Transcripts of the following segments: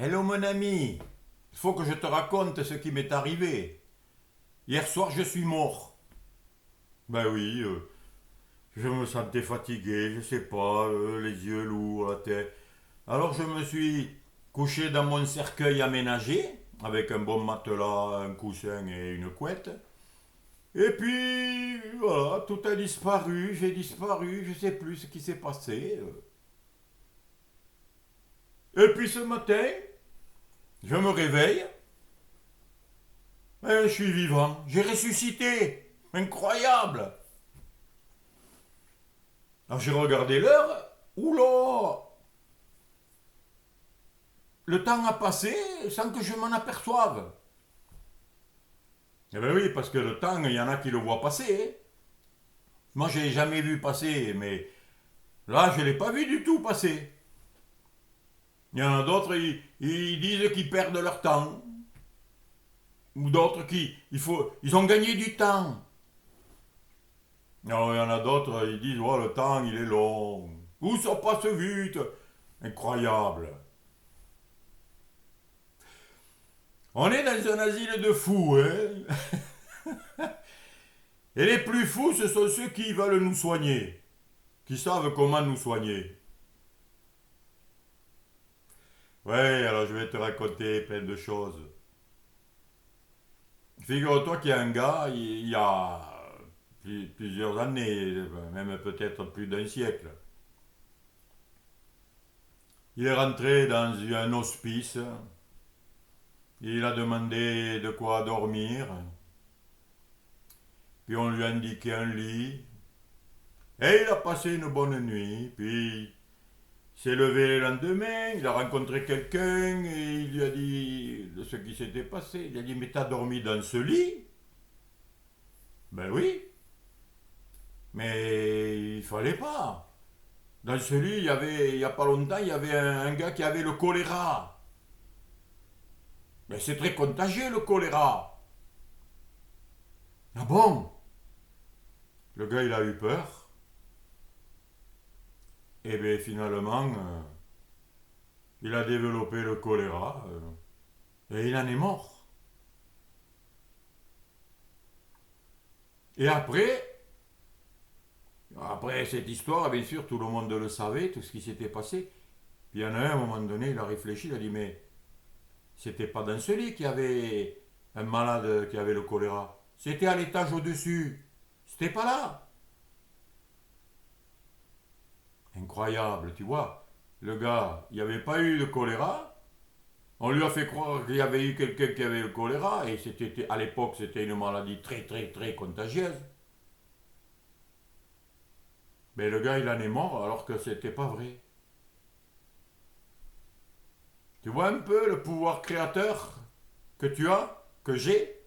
Hello mon ami, il faut que je te raconte ce qui m'est arrivé. Hier soir je suis mort. Ben oui, je me sentais fatigué, je sais pas, les yeux lourds, la tête. Alors je me suis couché dans mon cercueil aménagé, avec un bon matelas, un coussin et une couette. Et puis voilà, tout a disparu, j'ai disparu, je sais plus ce qui s'est passé. Et puis ce matin, je me réveille, et je suis vivant, j'ai ressuscité. Incroyable. Alors j'ai regardé l'heure. Oula. Le temps a passé sans que je m'en aperçoive. Eh bien oui, parce que le temps, il y en a qui le voient passer. Moi, je l'ai jamais vu passer, mais là, je ne l'ai pas vu du tout passer. Il y en a d'autres, ils disent qu'ils perdent leur temps. Ou d'autres ils ont gagné du temps. Alors, il y en a d'autres, ils disent, oh, le temps, il est long. Où ça passe vite. Incroyable. On est dans un asile de fous, hein. Et les plus fous, ce sont ceux qui veulent nous soigner, qui savent comment nous soigner. Ouais, alors je vais te raconter plein de choses. Figure-toi qu'il y a un gars, il y a plusieurs années, même peut-être plus d'un siècle. Il est rentré dans un hospice, il a demandé de quoi dormir, puis on lui a indiqué un lit, et il a passé une bonne nuit, puis il s'est levé le lendemain, il a rencontré quelqu'un et il lui a dit de ce qui s'était passé. Il a dit, mais t'as dormi dans ce lit? Ben oui, mais il fallait pas. Dans ce lit, il y a pas longtemps, il y avait un gars qui avait le choléra. Mais c'est très contagieux le choléra. Ah bon? Le gars, il a eu peur. Et bien finalement, il a développé le choléra et il en est mort. Et après cette histoire, bien sûr, tout le monde le savait, tout ce qui s'était passé. Puis il y en a un, à un moment donné, il a réfléchi, il a dit, mais c'était pas dans ce lit qu'il y avait un malade qui avait le choléra. C'était à l'étage au-dessus. C'était pas là. Incroyable, tu vois. Le gars, il n'y avait pas eu de choléra. On lui a fait croire qu'il y avait eu quelqu'un qui avait le choléra. Et à l'époque, c'était une maladie très, très, très contagieuse. Mais le gars, il en est mort alors que c'était pas vrai. Tu vois un peu le pouvoir créateur que tu as, que j'ai,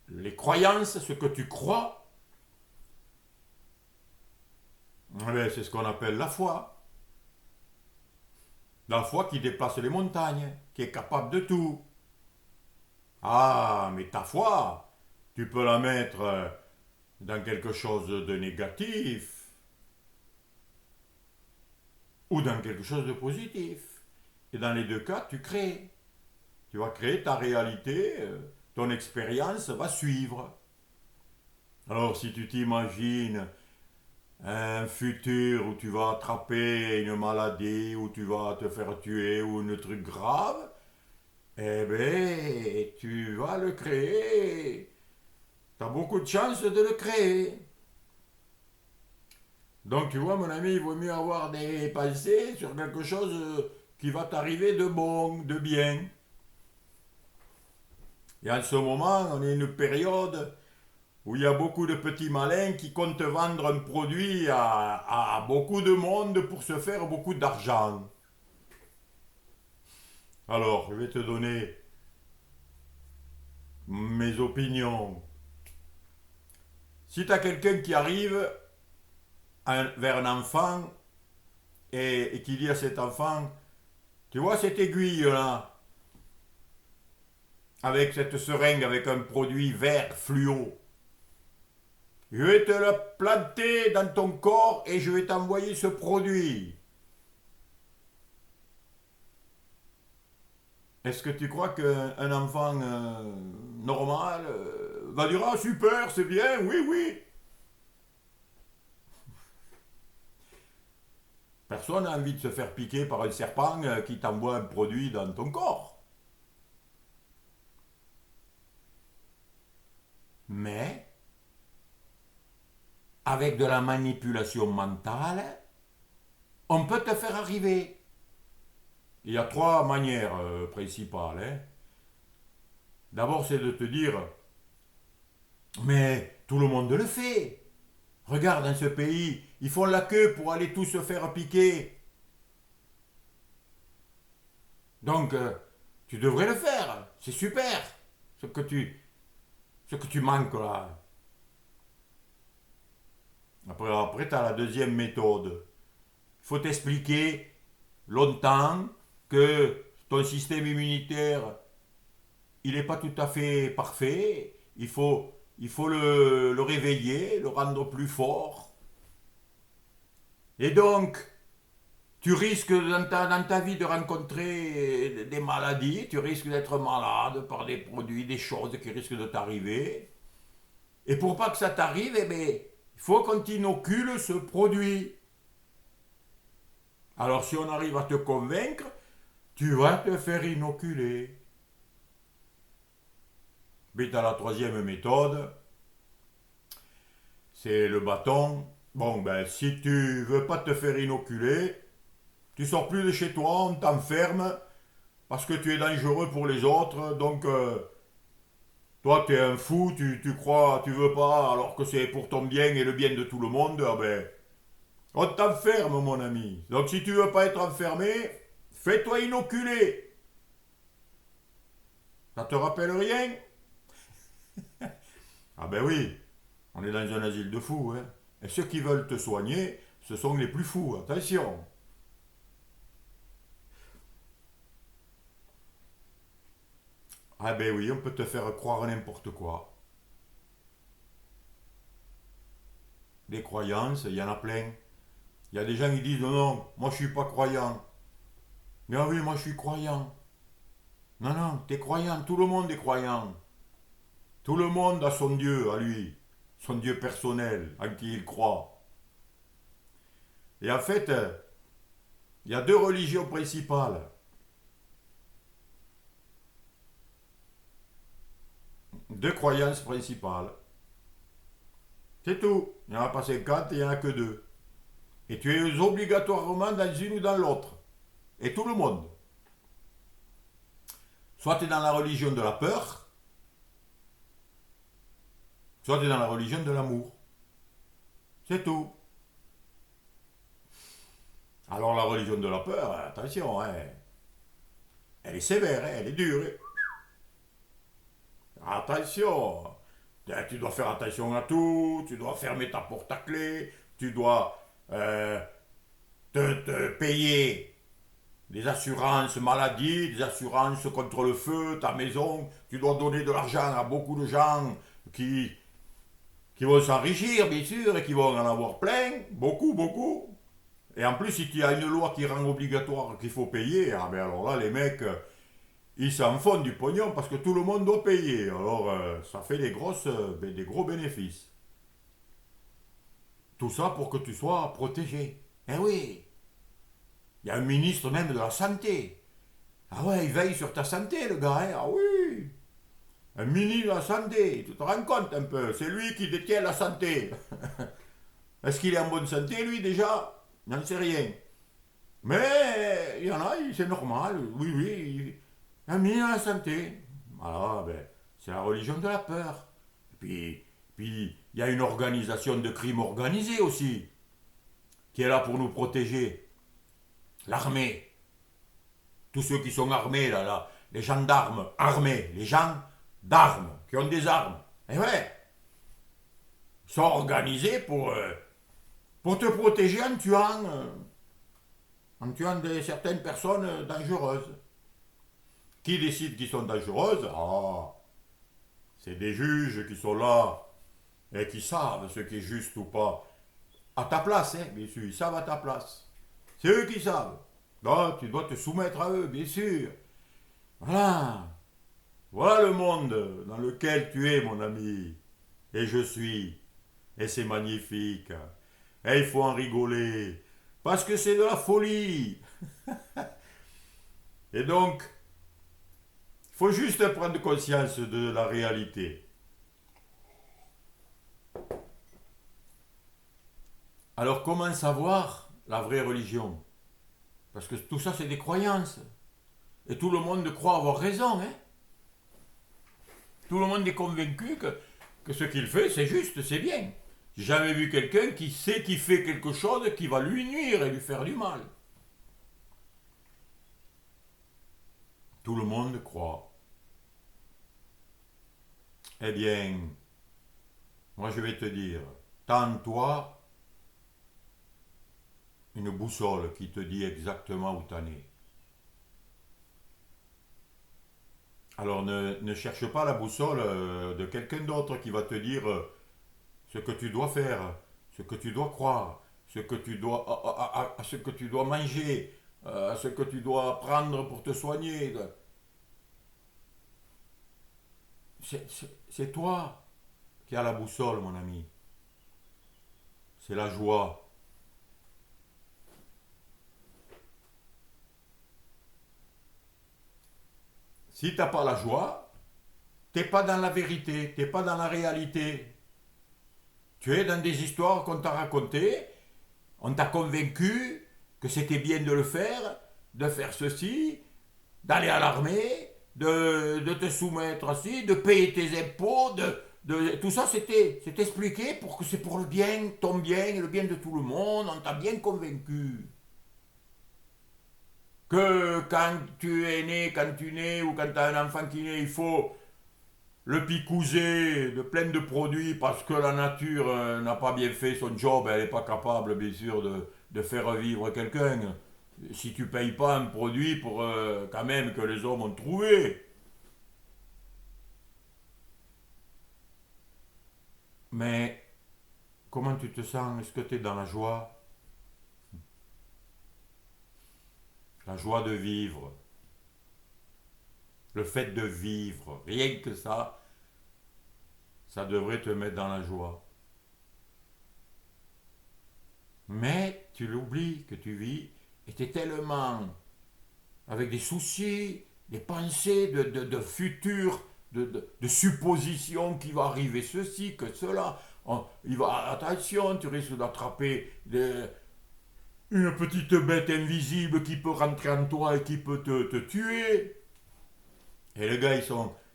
les croyances, ce que tu crois, eh bien, c'est ce qu'on appelle la foi. La foi qui déplace les montagnes, qui est capable de tout. Ah, mais ta foi, tu peux la mettre dans quelque chose de négatif ou dans quelque chose de positif. Et dans les deux cas, tu crées. Tu vas créer ta réalité, ton expérience va suivre. Alors si tu t'imagines un futur où tu vas attraper une maladie, où tu vas te faire tuer, ou un truc grave, eh bien, tu vas le créer. Tu as beaucoup de chances de le créer. Donc, tu vois, mon ami, il vaut mieux avoir des pensées sur quelque chose qui va t'arriver de bon, de bien. Et en ce moment, on est une période où il y a beaucoup de petits malins qui comptent vendre un produit à beaucoup de monde pour se faire beaucoup d'argent. Alors, je vais te donner mes opinions. Si tu as quelqu'un qui arrive vers un enfant et qui dit à cet enfant, tu vois cette aiguille là, avec cette seringue, avec un produit vert fluo, je vais te le planter dans ton corps et je vais t'envoyer ce produit. Est-ce que tu crois qu'un enfant normal va dire ah super, c'est bien, oui, oui. Personne n'a envie de se faire piquer par un serpent qui t'envoie un produit dans ton corps. Mais, avec de la manipulation mentale, on peut te faire arriver. Il y a trois manières principales. Hein. D'abord, c'est de te dire, mais tout le monde le fait. Regarde, dans ce pays, ils font la queue pour aller tous se faire piquer. Donc, tu devrais le faire. C'est super. Ce que tu manques là. Après tu as la deuxième méthode. Il faut t'expliquer longtemps que ton système immunitaire, il n'est pas tout à fait parfait. Il faut le réveiller, le rendre plus fort. Et donc, tu risques dans ta vie de rencontrer des maladies, tu risques d'être malade par des produits, des choses qui risquent de t'arriver. Et pour pas que ça t'arrive, eh bien, il faut qu'on t'inocule ce produit. Alors si on arrive à te convaincre, tu vas te faire inoculer. Mais tu as la troisième méthode, c'est le bâton. Bon, ben si tu veux pas te faire inoculer, tu sors plus de chez toi, on t'enferme parce que tu es dangereux pour les autres. Donc, toi, tu es un fou, tu crois, tu veux pas, alors que c'est pour ton bien et le bien de tout le monde. Ah ben, on t'enferme, mon ami. Donc, si tu veux pas être enfermé, fais-toi inoculer. Ça te rappelle rien? Ah ben oui, on est dans un asile de fous. Hein. Et ceux qui veulent te soigner, ce sont les plus fous. Attention. Ah ben oui, on peut te faire croire n'importe quoi. Des croyances, il y en a plein. Il y a des gens qui disent non, non, moi je suis pas croyant. Mais ah oui, moi je suis croyant. Non, non, t'es croyant, tout le monde est croyant. Tout le monde a son Dieu à lui, son Dieu personnel en qui il croit. Et en fait, il y a deux religions principales, deux croyances principales. C'est tout. Il n'y en a pas 50, il n'y en a que deux. Et tu es obligatoirement dans une ou dans l'autre. Et tout le monde. Soit tu es dans la religion de la peur, soit tu es dans la religion de l'amour. C'est tout. Alors la religion de la peur, attention, hein, elle est sévère, hein, elle est dure. Hein. Attention, tu dois faire attention à tout, tu dois fermer ta porte à clé, tu dois te payer des assurances maladie, des assurances contre le feu, ta maison, tu dois donner de l'argent à beaucoup de gens qui, qui vont s'enrichir, bien sûr, et qui vont en avoir plein, beaucoup, beaucoup. Et en plus, si tu as une loi qui rend obligatoire qu'il faut payer, ah ben alors là, les mecs, ils s'en font du pognon parce que tout le monde doit payer. Alors, ça fait des gros bénéfices. Tout ça pour que tu sois protégé. Eh oui, il y a un ministre même de la santé. Ah ouais, il veille sur ta santé, le gars, hein. Ah oui, un ministre de la santé, tu te rends compte un peu, c'est lui qui détient la santé. Est-ce qu'il est en bonne santé, lui, déjà? J'en sais rien. Mais il y en a, c'est normal, oui, oui. Un ministre de la santé. Voilà, ben, c'est la religion de la peur. Et puis, il y a une organisation de crime organisé aussi, qui est là pour nous protéger. L'armée. Tous ceux qui sont armés, là, les gendarmes armés, les gens d'armes, qui ont des armes. Et ouais, ils sont organisés pour te protéger en tuant certaines personnes dangereuses. Qui décide qu'ils sont dangereuses? Ah, c'est des juges qui sont là et qui savent ce qui est juste ou pas. À ta place, hein, bien sûr, ils savent à ta place. C'est eux qui savent. Donc, tu dois te soumettre à eux, bien sûr. Voilà. Voilà le monde dans lequel tu es, mon ami. Et je suis. Et c'est magnifique. Et il faut en rigoler. Parce que c'est de la folie. Et donc, il faut juste prendre conscience de la réalité. Alors comment savoir la vraie religion? Parce que tout ça, c'est des croyances. Et tout le monde croit avoir raison. Hein. Tout le monde est convaincu que ce qu'il fait, c'est juste, c'est bien. J'ai jamais vu quelqu'un qui sait qu'il fait quelque chose qui va lui nuire et lui faire du mal. Tout le monde croit. Eh bien, moi je vais te dire, tends-toi une boussole qui te dit exactement où t'en es. Alors ne cherche pas la boussole de quelqu'un d'autre qui va te dire ce que tu dois faire, ce que tu dois croire, ce que tu dois manger, ce que tu dois prendre pour te soigner. C'est toi qui as la boussole, mon ami. C'est la joie. Si t'as pas la joie, t'es pas dans la vérité, t'es pas dans la réalité. Tu es dans des histoires qu'on t'a racontées, on t'a convaincu que c'était bien de faire ceci, d'aller à l'armée, de te soumettre ainsi, de payer tes impôts, tout ça c'est expliqué pour que c'est pour le bien, ton bien et le bien de tout le monde, on t'a bien convaincu. Que quand tu es né, quand tu nais ou quand tu as un enfant qui naît, il faut le picouser de plein de produits parce que la nature n'a pas bien fait son job, elle n'est pas capable bien sûr de faire vivre quelqu'un. Si tu payes pas un produit pour quand même que les hommes ont trouvé. Mais comment tu te sens? Est-ce que tu es dans la joie? La joie de vivre. Le fait de vivre. Rien que ça devrait te mettre dans la joie. Mais tu l'oublies que tu vis et tu es tellement avec des soucis, des pensées de futur, de suppositions qu'il va arriver ceci, que cela. Attention, tu risques d'attraper une petite bête invisible qui peut rentrer en toi et qui peut te tuer. Et les gars,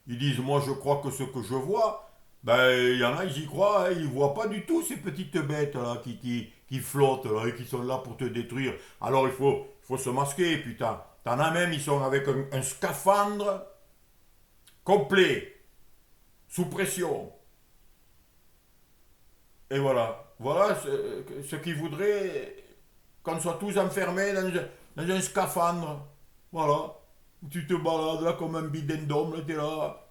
ils disent, moi je crois que ce que je vois, ben il y en a, ils y croient, hein, ils voient pas du tout ces petites bêtes là qui flottent là, et qui sont là pour te détruire. Alors il faut se masquer, putain. T'en as même, ils sont avec un scaphandre complet, sous pression. Et voilà. Voilà ce qu'ils voudraient qu'on soit tous enfermés dans un scaphandre. Voilà. Tu te balades là comme un bidendum, là, t'es là.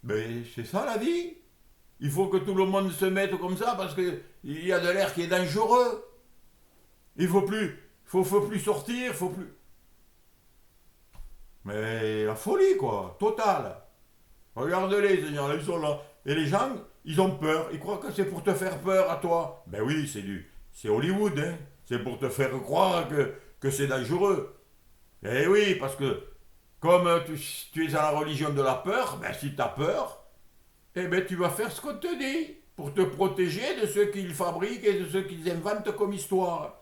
Mais c'est ça la vie. Il faut que tout le monde se mette comme ça parce qu'il y a de l'air qui est dangereux. Il faut plus sortir, faut plus. Mais la folie quoi, totale. Regarde-les, Seigneur, ils sont là. Et les gens, ils ont peur. Ils croient que c'est pour te faire peur à toi. Ben oui, c'est Hollywood, hein. C'est pour te faire croire que c'est dangereux. Eh oui, parce que comme tu es à la religion de la peur, ben si tu as peur, eh ben tu vas faire ce qu'on te dit pour te protéger de ceux qu'ils fabriquent et de ceux qu'ils inventent comme histoire.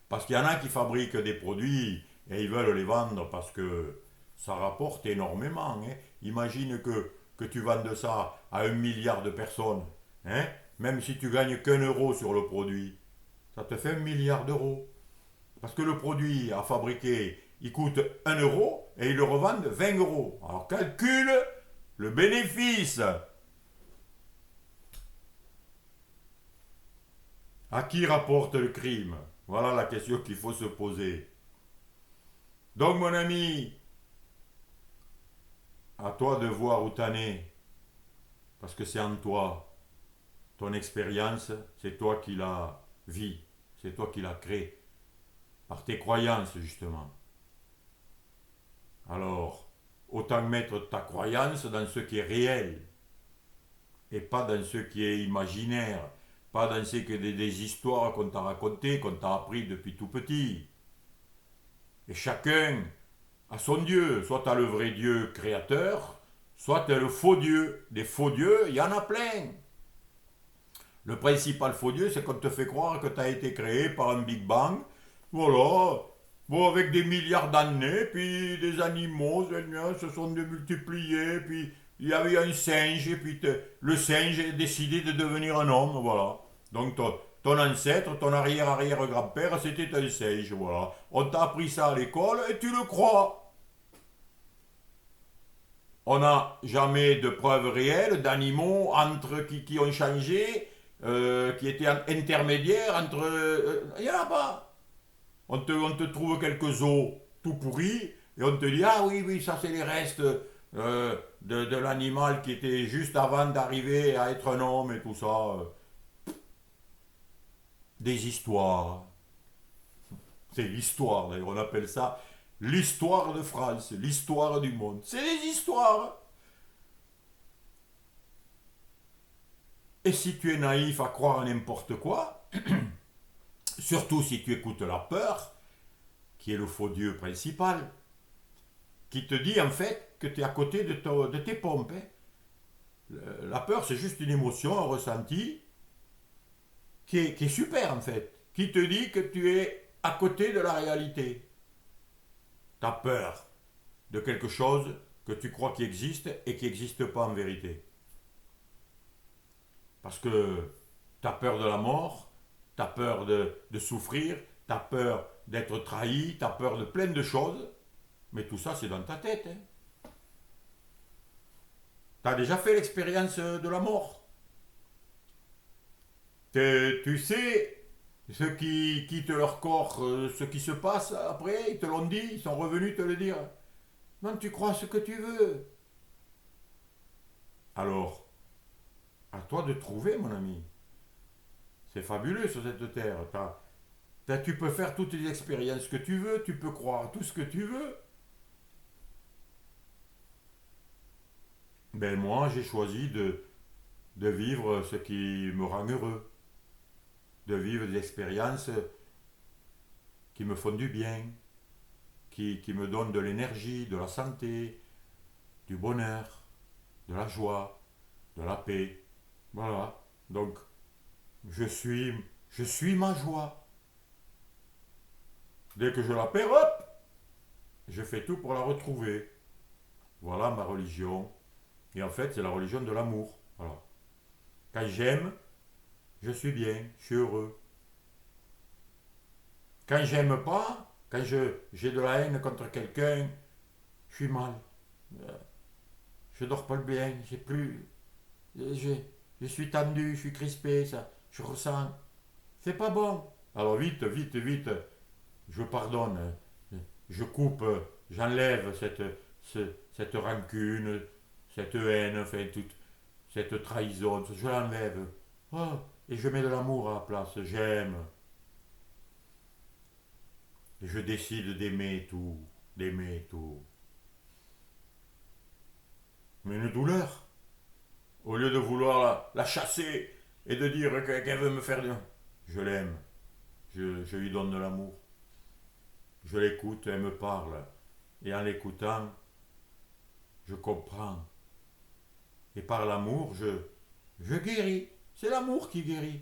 Parce qu'il y en a qui fabriquent des produits et ils veulent les vendre parce que ça rapporte énormément. Hein. Imagine que tu vendes ça à 1 milliard de personnes. Hein. Même si tu gagnes qu'1 euro sur le produit, ça te fait 1 milliard d'euros. Parce que le produit à fabriquer, il coûte 1 euro et ils le revendent 20 euros. Alors calcule le bénéfice. À qui rapporte le crime? Voilà la question qu'il faut se poser. Donc mon ami, à toi de voir où t'en es. Parce que c'est en toi. Ton expérience, c'est toi qui la vis. C'est toi qui la crée. Par tes croyances, justement. Alors, autant mettre ta croyance dans ce qui est réel et pas dans ce qui est imaginaire, pas dans ce qui est des histoires qu'on t'a racontées, qu'on t'a appris depuis tout petit. Et chacun a son Dieu. Soit tu as le vrai Dieu créateur, soit tu as le faux Dieu. Des faux dieux, il y en a plein. Le principal faux Dieu, c'est qu'on te fait croire que tu as été créé par un Big Bang. Voilà. Bon, avec des milliards d'années, puis des animaux se sont démultipliés, puis il y avait un singe, et puis le singe a décidé de devenir un homme, voilà. Donc ton ancêtre, ton arrière-arrière-grand-père, c'était un singe, voilà. On t'a appris ça à l'école et tu le crois. On n'a jamais de preuves réelles d'animaux entre qui ont changé, qui étaient intermédiaires entre... Il n'y en a pas. On te trouve quelques os tout pourris et on te dit ah oui, oui, ça c'est les restes de l'animal qui était juste avant d'arriver à être un homme et tout ça. Des histoires. C'est l'histoire, d'ailleurs, on appelle ça l'histoire de France, l'histoire du monde. C'est des histoires. Et si tu es naïf à croire à n'importe quoi, surtout si tu écoutes la peur, qui est le faux Dieu principal, qui te dit en fait que tu es à côté de tes pompes. Hein. La peur, c'est juste une émotion, un ressenti, qui est super en fait, qui te dit que tu es à côté de la réalité. Tu as peur de quelque chose que tu crois qui existe et qui n'existe pas en vérité. Parce que tu as peur de la mort, tu as peur de souffrir, tu as peur d'être trahi, tu as peur de plein de choses, mais tout ça c'est dans ta tête. Hein. Tu as déjà fait l'expérience de la mort. Tu sais, ceux qui quittent leur corps, ce qui se passe après, ils te l'ont dit, ils sont revenus te le dire. Non, tu crois ce que tu veux. Alors, à toi de trouver, mon ami. C'est fabuleux sur cette terre. Tu peux faire toutes les expériences que tu veux, tu peux croire tout ce que tu veux. Ben moi, j'ai choisi de vivre ce qui me rend heureux, de vivre des expériences qui me font du bien, qui me donnent de l'énergie, de la santé, du bonheur, de la joie, de la paix. Voilà. Donc, je suis, je suis ma joie. Dès que je la perds, hop, je fais tout pour la retrouver. Voilà ma religion. Et en fait, c'est la religion de l'amour. Voilà. Quand j'aime, je suis bien, je suis heureux. Quand j'aime pas, quand j'ai de la haine contre quelqu'un, je suis mal. Euh, Je dors pas bien, j'ai plus. Je, je suis tendu, je suis crispé, ça. Je ressens. C'est pas bon. Alors vite, vite, vite, je pardonne. Je coupe, j'enlève cette rancune, cette haine, enfin, toute cette trahison, je l'enlève. Oh, et je mets de l'amour à la place, j'aime. Et je décide d'aimer tout. Mais une douleur, au lieu de vouloir la chasser et de dire qu'elle veut me faire bien, je l'aime, je lui donne de l'amour. Je l'écoute, elle me parle. Et en l'écoutant, je comprends. Et par l'amour, je guéris. C'est l'amour qui guérit.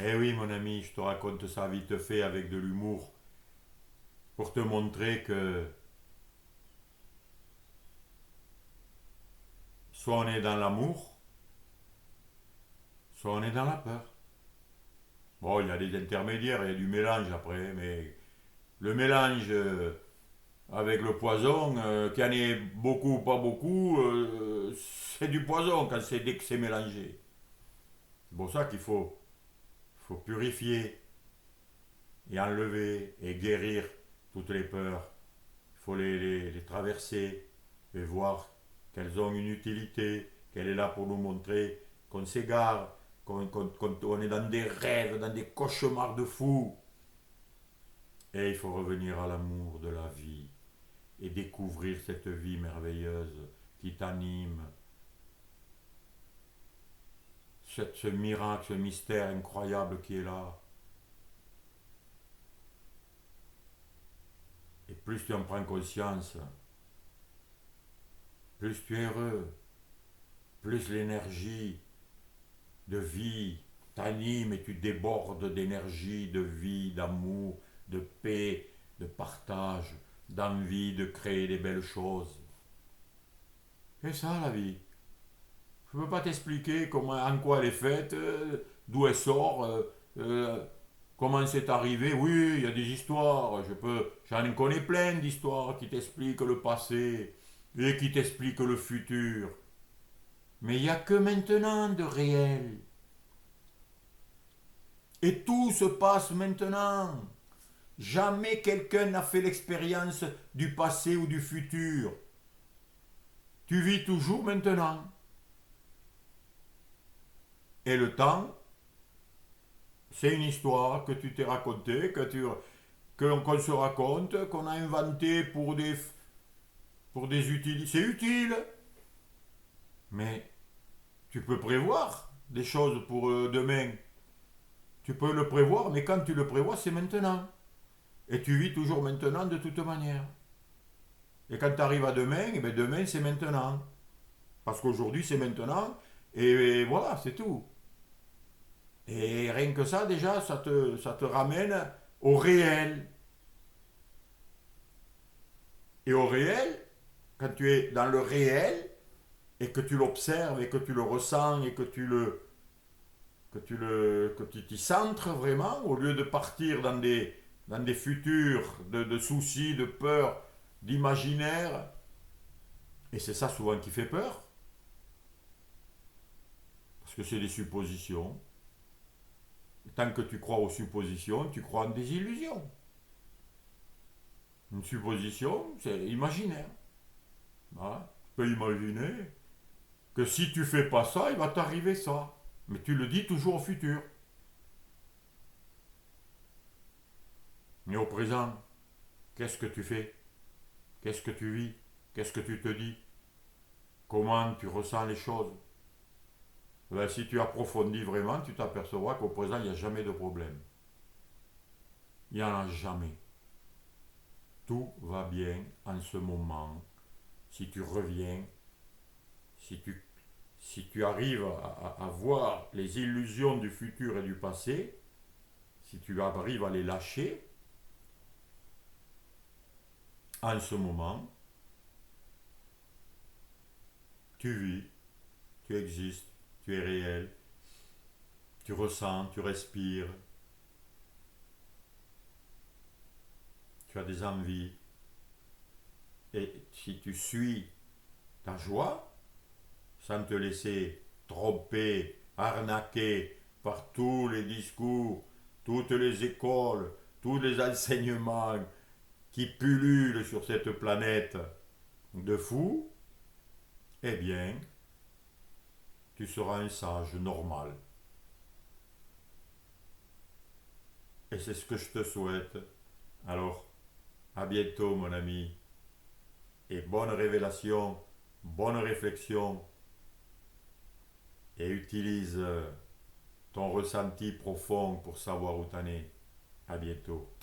Eh oui, mon ami, je te raconte ça vite fait avec de l'humour pour te montrer que soit on est dans l'amour, soit on est dans la peur. Bon, il y a des intermédiaires, il y a du mélange après, mais le mélange avec le poison, qu'il y en ait beaucoup ou pas beaucoup, c'est du poison dès que c'est mélangé. C'est pour ça faut purifier et enlever et guérir toutes les peurs. Il faut les traverser et voir qu'elles ont une utilité, qu'elle est là pour nous montrer qu'on s'égare, qu'on est dans des rêves, dans des cauchemars de fous. Et il faut revenir à l'amour de la vie. et découvrir cette vie merveilleuse qui t'anime, ce miracle, ce mystère incroyable qui est là. Et plus tu en prends conscience, plus tu es heureux, plus l'énergie de vie t'anime et tu débordes d'énergie, de vie, d'amour, de paix, de partage, d'envie de créer des belles choses. C'est ça la vie. Je ne peux pas t'expliquer comment, en quoi elle est faite, d'où elle sort, comment c'est arrivé. Oui, il y a des histoires. J'en connais plein d'histoires qui t'expliquent le passé et qui t'expliquent le futur. Mais il n'y a que maintenant de réel. Et tout se passe maintenant. Jamais quelqu'un n'a fait l'expérience du passé ou du futur. Tu vis toujours maintenant. Et le temps, c'est une histoire que tu t'es racontée, qu'on se raconte, qu'on a inventée pour des utilités. C'est utile, mais tu peux prévoir des choses pour demain. Tu peux le prévoir, mais quand tu le prévois, c'est maintenant. Et tu vis toujours maintenant de toute manière. Et quand tu arrives à demain, eh bien demain c'est maintenant. Parce qu'aujourd'hui c'est maintenant, et voilà, c'est tout. Et rien que ça, déjà, ça te ramène au réel. Et au réel, quand tu es dans le réel, et que tu l'observes, et que tu le ressens, et que tu t'y centres vraiment, au lieu de partir dans des futurs de soucis, de peurs, d'imaginaire, et c'est ça souvent qui fait peur, parce que c'est des suppositions. Et tant que tu crois aux suppositions, tu crois en des illusions. Une supposition, c'est imaginaire. Voilà. Tu peux imaginer que si tu fais pas ça, il va t'arriver ça. Mais tu le dis toujours au futur. Mais au présent, qu'est-ce que tu fais? Qu'est-ce que tu vis? Qu'est-ce que tu te dis? Comment tu ressens les choses? Ben, si tu approfondis vraiment, tu t'apercevras qu'au présent, il n'y a jamais de problème. Il n'y en a jamais. Tout va bien en ce moment. Si tu reviens, si tu, si tu arrives à voir les illusions du futur et du passé, si tu arrives à les lâcher, en ce moment, tu vis, tu existes, tu es réel, tu ressens, tu respires, tu as des envies. Et si tu suis ta joie, sans te laisser tromper, arnaquer par tous les discours, toutes les écoles, tous les enseignements qui pullulent sur cette planète de fous, eh bien, tu seras un sage normal. Et c'est ce que je te souhaite. Alors, à bientôt mon ami. Et bonne révélation, bonne réflexion. Et utilise ton ressenti profond pour savoir où t'en es. À bientôt.